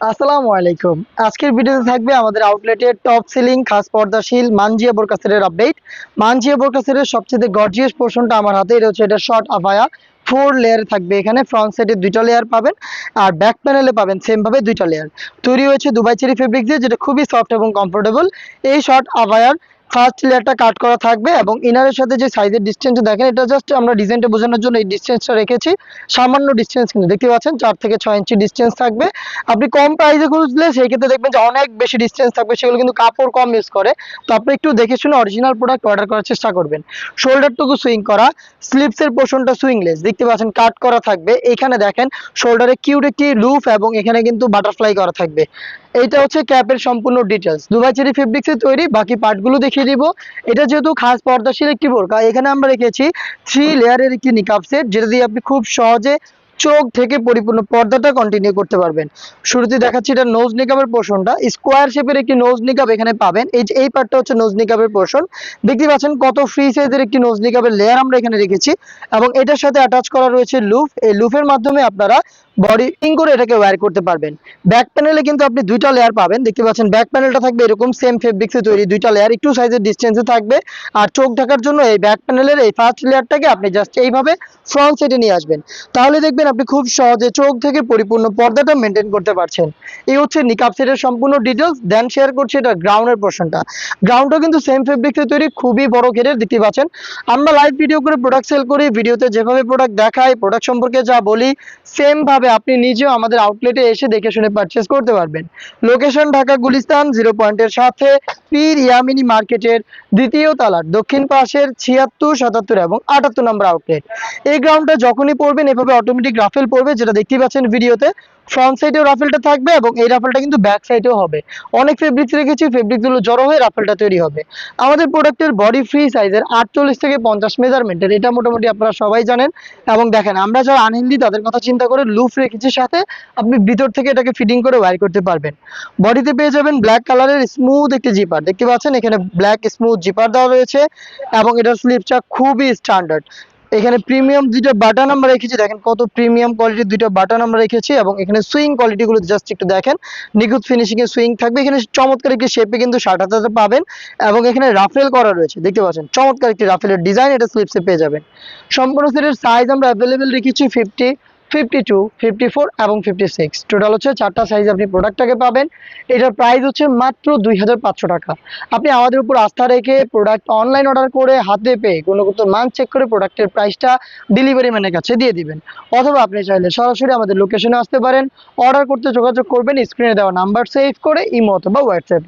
আসসালামু আলাইকুম। আজকের ভিডিওতে থাকবে আমাদের আউটলেটের টপ সেলিং খাস পর্দাশীল মানজিয়া বোরকা সেটের আপডেট। মানজিয়া বোরকা সেটের সবচেয়ে গর্জিয়াস পোর্শনটা আমার হাতে, এটা হচ্ছে এটা শর্ট আফায়া 4 লেয়ার থাকবে। এখানে ফ্রন্ট সাইডে 2টা লেয়ার পাবেন আর ব্যাক প্যানেলে পাবেন সেম ভাবে 2টা লেয়ার। তৈরি হয়েছে দুবাই চেরি ফেব্রিক দিয়ে, যেটা খুবই সফট এবং কমফোর্টেবল। এই শর্ট আফায়ার ফার্স্ট লেয়ারটা কাট করা থাকবে এবং ইনারের সাথে যে সাইজের ডিসটেন্সটা দেখেন, এটা জাস্ট আমরা ডিজাইনটা বোঝানোর জন্য এই ডিসটেন্সটা রেখেছি। সামান্য ডিসটেন্স কিন্তু দেখতে পাচ্ছেন 4 থেকে 6 ইঞ্চি ডিসটেন্স থাকবে। আপনি কম প্রাইসে খুঁজলে সেই ক্ষেত্রে দেখবেন যে অনেক বেশি ডিসটেন্স থাকবে, সেগুলো কিন্তু কাপড় কম ইউজ করে। তো আপনি একটু দেখে শুনে অরিজিনাল প্রোডাক্ট অর্ডার করার চেষ্টা করবেন। শোল্ডারটুকু সুইং করা, স্লিপসের পোর্শনটা সুইংলেস দেখতে পাচ্ছেন, কাট করা থাকবে। এখানে দেখেন শোল্ডারে কিউট একটি লুপ এবং এখানে কিন্তু বাটারফ্লাই করা থাকবে। এইটা হচ্ছে ক্যাপের সম্পূর্ণ ডিটেলস। দুবাই চেরি ফেব্রিক্সে তৈরি, বাকি পার্টগুলো দেখিয়ে দিব। এটা যেহেতু খাস পর্দাশীল একটি বোরকা, এখানে আমরা রেখেছি 3 লেয়ারের একটি নিকাব সেট, যেটা দিয়ে আপনি খুব সহজে চোখ থেকে পরিপূর্ণ পর্দাটা কন্টিনিউ করতে পারবেন। শুরুতে দেখাচ্ছি এটা নোজ নিকাবের পোর্শনটা। স্কোয়ার শেপের একটি নোজ নিকাব এখানে পাবেন। এই যে এই পার্টটা হচ্ছে নোজ নিকাবের পোর্শন। দেখতে পাচ্ছেন কত ফ্রি সাইজের একটি নোজ নিকাবের লেয়ার আমরা এখানে রেখেছি এবং এটার সাথে অ্যাটাচ করা রয়েছে লুফ। এই লুফের মাধ্যমে আপনারা বডি পিং করে এটাকে ওয়্যার করতে পারবেন। ব্যাক প্যানেলে কিন্তু আপনি 2টা লেয়ার পাবেন। দেখতে পাচ্ছেন ব্যাক প্যানেলটা থাকবে এরকম সেম ফেব্রিক্সে তৈরি 2টা লেয়ার, একটু সাইজের ডিসটেন্সে থাকবে। আর চোখ ঢাকার জন্য এই ব্যাক প্যানেলের এই ফার্স্ট লেয়ারটাকে আপনি জাস্ট এইভাবে ফ্রন্ট সাইডে নিয়ে আসবেন। তাহলে দেখবেন আপনি খুব সহজে চোখ থেকে পরিপূর্ণ পর্দাটা মেনটেন করতে পারছেন। এই হচ্ছে নিকাব সেটের সম্পূর্ণ ডিটেলস। দেন শেয়ার করছি এটা গ্রাউন্ডের পোর্শনটা। গ্রাউন্ডটা কিন্তু সেম ফেব্রিক্সে তৈরি, খুবই বড় ঘেরের। দেখতে পাচ্ছেন আমরা লাইভ ভিডিও করে প্রোডাক্ট সেল করি, ভিডিওতে যেভাবে প্রোডাক্ট দেখাই, প্রোডাক্ট সম্পর্কে যা বলি, সেম ভাবে আপনি নিজেও আমাদের আউটলেটে এসে দেখে শুনে পারচেজ করতে পারবেন। লোকেশন ঢাকা গুলিস্তান 0 পয়েন্টের সাথে পীর ইয়ামিনী মার্কেটের দ্বিতীয় তলার দক্ষিণ পাশের 76, 77 এবং 78 নম্বর আউটলেট। এই গ্রাউন্ডটা যখনই পড়বেন এভাবে অটোমেটিক রাফেল পড়বে, যেটা দেখতেই পাচ্ছেন ভিডিওতে। ফ্রন্ট সাইডেও রাফেলটা থাকবে এবং এই রাফেলটা কিন্তু ব্যাক সাইডেও হবে। অনেক ফেব্রিক্স রেখেছি, ফেব্রিকগুলো জড়ো হয়ে রাফেলটা তৈরি হবে। আমাদের প্রোডাক্টের বডি ফ্রি সাইজের 48 থেকে 50 মেজারমেন্টের, এটা মোটামুটি আপনারা সবাই জানেন। এবং দেখেন আমরা যারা আনহেলদি তাদের কথা চিন্তা করে লুফ রেখেছি সাথে, আপনি ভিতর থেকে এটাকে ফিটিং করে ওয়্যার করতে পারবেন। বডিতে পেয়ে যাবেন ব্ল্যাক কালারের স্মুথ একটি জিপার। দেখতে পাচ্ছেন এখানে ব্ল্যাক স্মুথ জিপার দেওয়া রয়েছে এবং এটার স্লিপটা খুবই স্ট্যান্ডার্ড। এখানে প্রিমিয়াম 2টা বাটন আমরা রেখেছি, দেখেন কত প্রিমিয়াম কোয়ালিটির 2টা বাটন আমরা রেখেছি। এবং এখানে সুইং কোয়ালিটি গুলো জাস্ট একটু দেখেন, নিখুঁত ফিনিশিং এর সুইং থাকবে। এখানে চমৎকার একটি শেপে কিন্তু শার্ট হাতাতে পাবেন এবং এখানে রাফেল করা রয়েছে। দেখতে পাচ্ছেন চমৎকার একটি রাফেলের ডিজাইন এটা স্লিপসে পেয়ে যাবেন। সম্পূর্ণ সেটের সাইজ আমরা অ্যাভেলেবেল রেখেছি 50, 52, 54 এবং 56। টোটাল হচ্ছে 4টা সাইজ আপনি প্রোডাক্টটাকে পাবেন। এটার প্রাইস হচ্ছে মাত্র 2500 টাকা। আপনি আমাদের উপর আস্থা রেখে প্রোডাক্ট অনলাইন অর্ডার করে হাতে পেয়ে গুণগত মান চেক করে প্রোডাক্টের প্রাইসটা ডেলিভারি ম্যানের কাছে দিয়ে দিবেন। অথবা আপনি চাইলে সরাসরি আমাদের লোকেশনে আসতে পারেন। অর্ডার করতে যোগাযোগ করবেন স্ক্রিনে দেওয়া নাম্বার সেভ করে ইমো অথবা হোয়াটসঅ্যাপ।